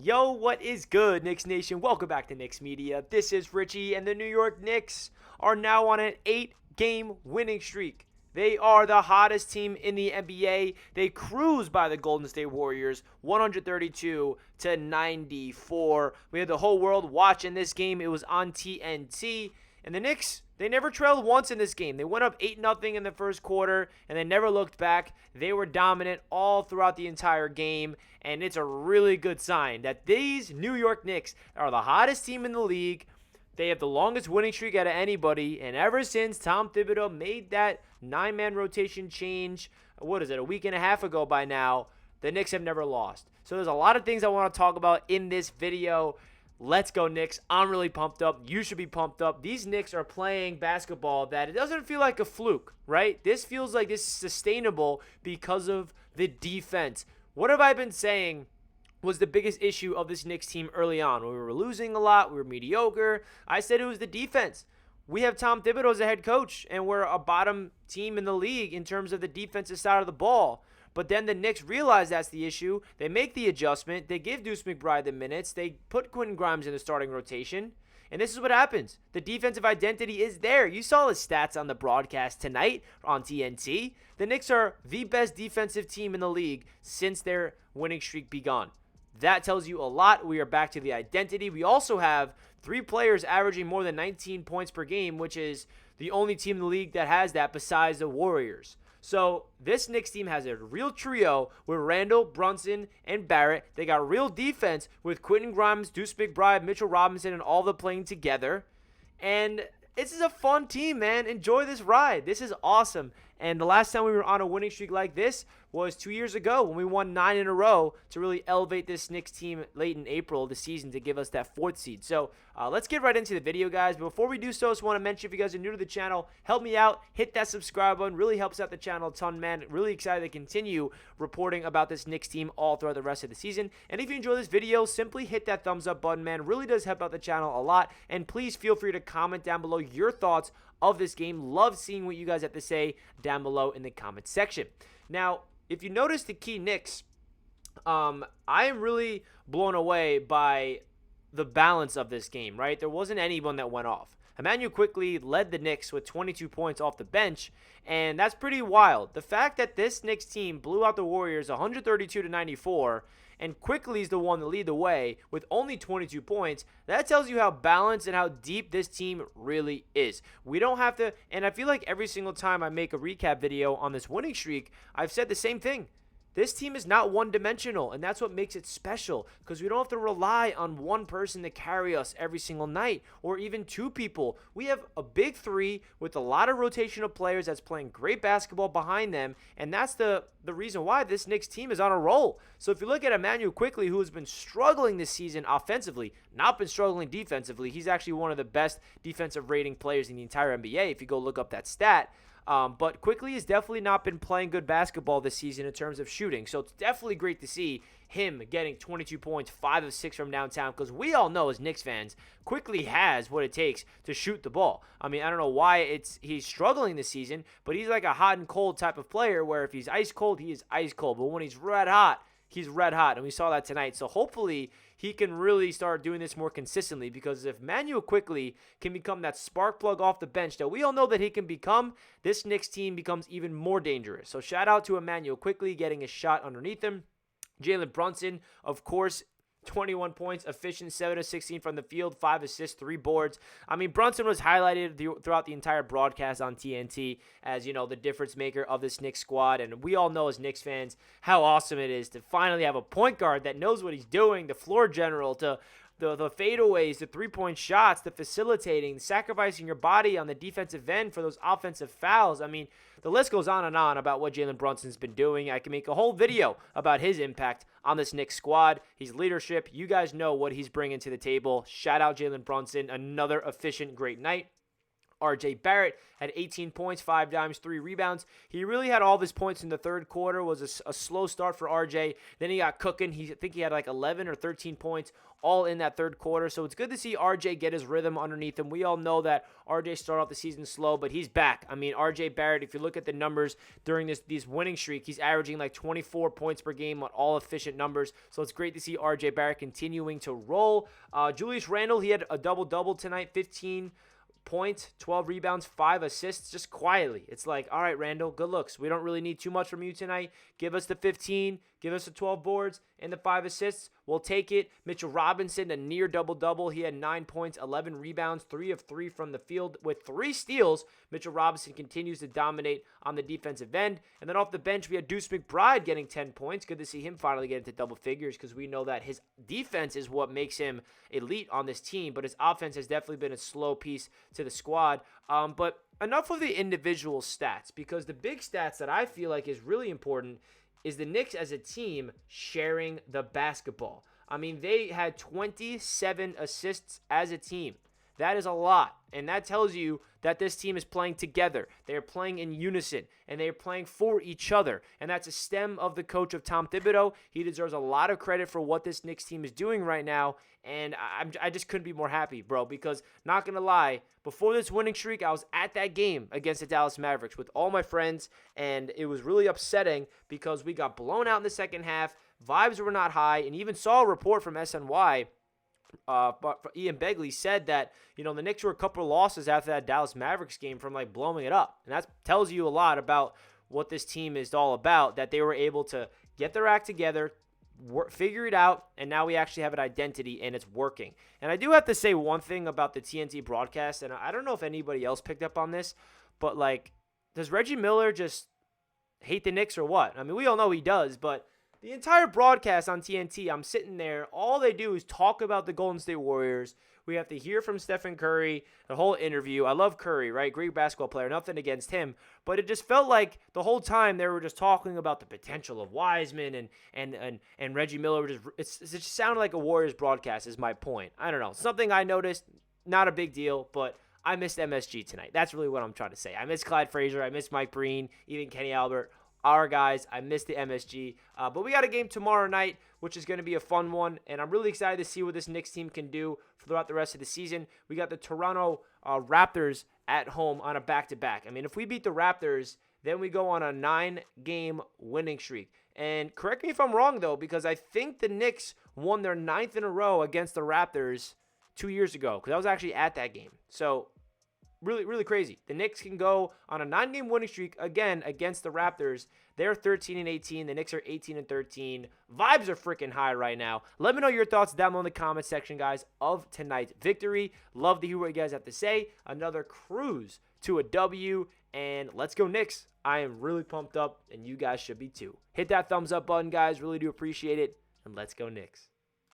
Yo, what is good, Knicks Nation? Welcome back to Knicks Media. This is Richie, and the New York Knicks are now on an 8-game winning streak. They are the hottest team in the NBA. They cruise by the Golden State Warriors, 132-94. We had the whole world watching this game. It was on TNT. And the Knicks, they never trailed once in this game. They went up 8-0 in the first quarter, and they never looked back. They were dominant all throughout the entire game, and it's a really good sign that these New York Knicks are the hottest team in the league. They have the longest winning streak out of anybody, and ever since Tom Thibodeau made that 9-man rotation change, a week and a half ago by now, the Knicks have never lost. So there's a lot of things I want to talk about in this video. Let's go, Knicks. I'm really pumped up. You should be pumped up. These Knicks are playing basketball that it doesn't feel like a fluke, right? This feels like it's sustainable because of the defense. What have I been saying was the biggest issue of this Knicks team early on? When we were losing a lot, we were mediocre. I said it was the defense. We have Tom Thibodeau as a head coach, and we're a bottom team in the league in terms of the defensive side of the ball. But then the Knicks realize that's the issue. They make the adjustment. They give Deuce McBride the minutes. They put Quentin Grimes in the starting rotation. And this is what happens. The defensive identity is there. You saw the stats on the broadcast tonight on TNT. The Knicks are the best defensive team in the league since their winning streak began. That tells you a lot. We are back to the identity. We also have 3 players averaging more than 19 points per game, which is the only team in the league that has that besides the Warriors. So this Knicks team has a real trio with Randall, Brunson, and Barrett. They got real defense with Quentin Grimes, Deuce McBride, Mitchell Robinson, and all of them playing together. And this is a fun team, man. Enjoy this ride. This is awesome. And the last time we were on a winning streak like this was 2 years ago when we won 9 in a row to really elevate this Knicks team late in April of the season to give us that 4th seed. So let's get right into the video, guys. But before we do so, I just want to mention, if you guys are new to the channel, help me out. Hit that subscribe button. Really helps out the channel a ton, man. Really excited to continue reporting about this Knicks team all throughout the rest of the season. And if you enjoy this video, simply hit that thumbs up button, man. Really does help out the channel a lot. And please feel free to comment down below your thoughts of this game. Love seeing what you guys have to say down below in the comment section. Now, if you notice the key Knicks, I am really blown away by the balance of this game, right? There wasn't anyone that went off. Emmanuel quickly led the Knicks with 22 points off the bench, and that's pretty wild. The fact that this Knicks team blew out the Warriors 132-94, and quickly is the one to lead the way with only 22 points, that tells you how balanced and how deep this team really is. We don't have to, and I feel like every single time I make a recap video on this winning streak, I've said the same thing. This team is not one-dimensional, and that's what makes it special, because we don't have to rely on one person to carry us every single night, or even 2 people. We have a big 3 with a lot of rotational players that's playing great basketball behind them, and that's the reason why this Knicks team is on a roll. So if you look at Emmanuel quickly, who has been struggling this season offensively, not been struggling defensively, he's actually one of the best defensive rating players in the entire NBA if you go look up that stat. But quickly has definitely not been playing good basketball this season in terms of shooting. So it's definitely great to see him getting 22 points, 5 of 6 from downtown, because we all know as Knicks fans, quickly has what it takes to shoot the ball. I mean, I don't know why he's struggling this season, but he's like a hot and cold type of player where if he's ice cold, he is ice cold. But when he's red hot, he's red hot, and we saw that tonight. So hopefully he can really start doing this more consistently, because if Emmanuel quickly can become that spark plug off the bench that we all know that he can become, this Knicks team becomes even more dangerous. So shout out to Emmanuel quickly getting a shot underneath him. Jalen Brunson, of course, 21 points, efficient, 7 of 16 from the field, 5 assists, 3 boards. I mean, Brunson was highlighted throughout the entire broadcast on TNT as, you know, the difference maker of this Knicks squad. And we all know as Knicks fans how awesome it is to finally have a point guard that knows what he's doing, the floor general, to the fadeaways, the three-point shots, the facilitating, sacrificing your body on the defensive end for those offensive fouls. I mean, the list goes on and on about what Jalen Brunson's been doing. I can make a whole video about his impact on this Knicks squad. His leadership, you guys know what he's bringing to the table. Shout out Jalen Brunson, another efficient, great night. RJ Barrett had 18 points, 5 dimes, 3 rebounds. He really had all of his points in the third quarter. Was a slow start for RJ. Then he got cooking. I think he had like 11 or 13 points all in that third quarter. So it's good to see RJ get his rhythm underneath him. We all know that RJ started off the season slow, but he's back. I mean, RJ Barrett, if you look at the numbers during these winning streak, he's averaging like 24 points per game on all efficient numbers. So it's great to see RJ Barrett continuing to roll. Julius Randle, he had a double-double tonight, 15 points, 12 rebounds, 5 assists, just quietly. It's like, all right, Randall, good looks. We don't really need too much from you tonight. Give us the 15, give us the 12 boards, and the 5 assists. We'll take it. Mitchell Robinson, a near double-double. He had 9 points, 11 rebounds, 3 of 3 from the field with 3 steals. Mitchell Robinson continues to dominate on the defensive end. And then off the bench, we had Deuce McBride getting 10 points. Good to see him finally get into double figures because we know that his defense is what makes him elite on this team, but his offense has definitely been a slow piece to the squad. But enough of the individual stats, because the big stats that I feel like is really important is the Knicks as a team sharing the basketball. I mean, they had 27 assists as a team. That is a lot, and that tells you that this team is playing together. They are playing in unison, and they are playing for each other, and that's a stem of the coach of Tom Thibodeau. He deserves a lot of credit for what this Knicks team is doing right now, and I just couldn't be more happy, bro, because not going to lie, before this winning streak, I was at that game against the Dallas Mavericks with all my friends, and it was really upsetting because we got blown out in the second half. Vibes were not high, and even saw a report from SNY. But Ian Begley said that, the Knicks were a couple of losses after that Dallas Mavericks game from like blowing it up. And that tells you a lot about what this team is all about, that they were able to get their act together, figure it out, and now we actually have an identity and it's working. And I do have to say one thing about the TNT broadcast, and I don't know if anybody else picked up on this, but like, does Reggie Miller just hate the Knicks or what? I mean, we all know he does, but the entire broadcast on TNT, I'm sitting there, all they do is talk about the Golden State Warriors. We have to hear from Stephen Curry, the whole interview. I love Curry, right? Great basketball player, nothing against him. But it just felt like the whole time they were just talking about the potential of Wiseman and Reggie Miller. It just sounded like a Warriors broadcast is my point. I don't know. Something I noticed, not a big deal, but I missed MSG tonight. That's really what I'm trying to say. I miss Clyde Frazier. I miss Mike Breen, even Kenny Albert. Our guys, I missed the MSG. But we got a game tomorrow night, which is going to be a fun one. And I'm really excited to see what this Knicks team can do throughout the rest of the season. We got the Toronto Raptors at home on a back-to-back. I mean, if we beat the Raptors, then we go on a 9-game winning streak. And correct me if I'm wrong, though, because I think the Knicks won their 9th in a row against the Raptors 2 years ago, because I was actually at that game. So really, really crazy. The Knicks can go on a 9-game winning streak again against the Raptors. They're 13-18. The Knicks are 18-13. Vibes are freaking high right now. Let me know your thoughts down below in the comment section, guys, of tonight's victory. Love to hear what you guys have to say. Another cruise to a W, and let's go Knicks. I am really pumped up, and you guys should be too. Hit that thumbs up button, guys. Really do appreciate it, and let's go Knicks.